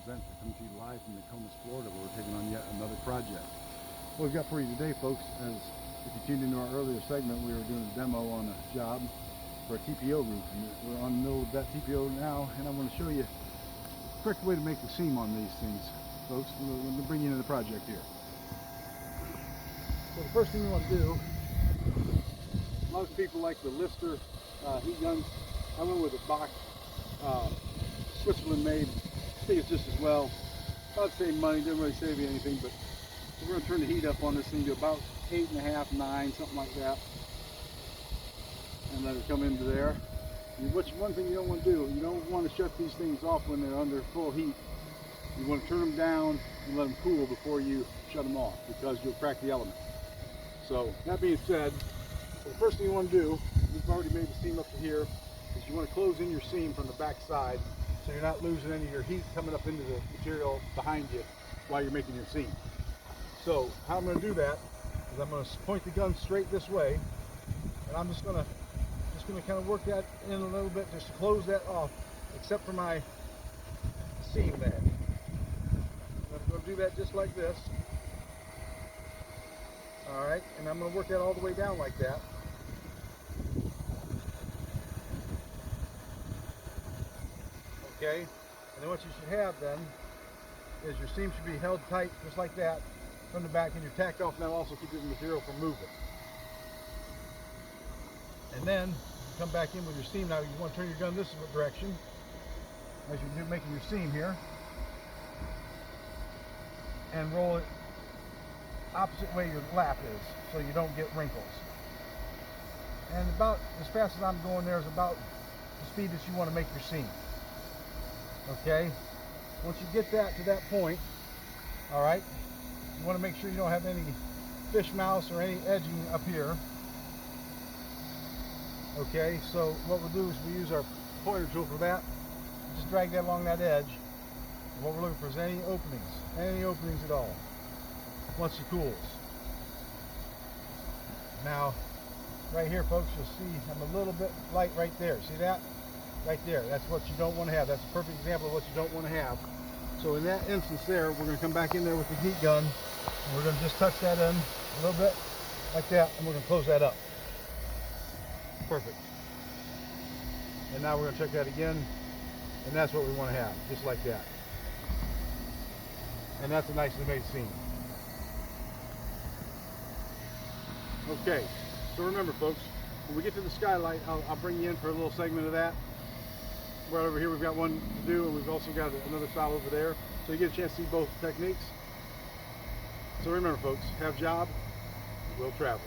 Bent coming to you live from Nokomis, Florida, where we're taking on yet another project. What we've got for you today, folks, as if you tuned into our earlier segment, we were doing a demo on a job for a TPO roof, and we're on the middle of that TPO now, and I want to show you the correct way to make the seam on these things, folks. Let me bring you into the project here. So the first thing you want to do, a lot of people like the Lister heat guns. I went with a Bosch Switzerland made. I think it's just as well. About the same money, didn't really save you anything, but we're going to turn the heat up on this thing to about 8.5, 9, something like that, and let it come into there. One thing you don't want to do, you don't want to shut these things off when they're under full heat. You want to turn them down and let them cool before you shut them off, because you'll crack the element. So that being said, the first thing you want to do, we've already made the seam up to here, is you want to close in your seam from the back side, so you're not losing any of your heat coming up into the material behind you while you're making your seam. So how I'm going to do that is I'm going to point the gun straight this way, and I'm just going to kind of work that in a little bit just to close that off, except for my seam there. I'm going to do that just like this. All right, and I'm going to work that all the way down like that. Okay, and then what you should have then is your seam should be held tight just like that from the back, and your tack off now also keeps the material from moving. And then you come back in with your seam. Now you want to turn your gun this direction as you're making your seam here, and roll it opposite way your lap is, so you don't get wrinkles. And about as fast as I'm going there is about the speed that you want to make your seam. Okay, once you get that to that point, all right, you want to make sure you don't have any fish mouse or any edging up here. Okay, so what we'll do is we use our pointer tool for that. Just drag that along that edge. And what we're looking for is any openings at all once it cools. Now, right here, folks, you'll see I'm a little bit light right there. See that? Right there. That's what you don't want to have. That's a perfect example of what you don't want to have. So in that instance there, we're going to come back in there with the heat gun, and we're going to just touch that in a little bit like that, and we're going to close that up. Perfect. And now we're going to check that again, and that's what we want to have, just like that. And that's a nicely made seam. Okay, so remember, folks, when we get to the skylight, I'll bring you in for a little segment of that. Right over here we've got one to do, and we've also got another style over there, so you get a chance to see both techniques. So remember, folks, have job, will travel.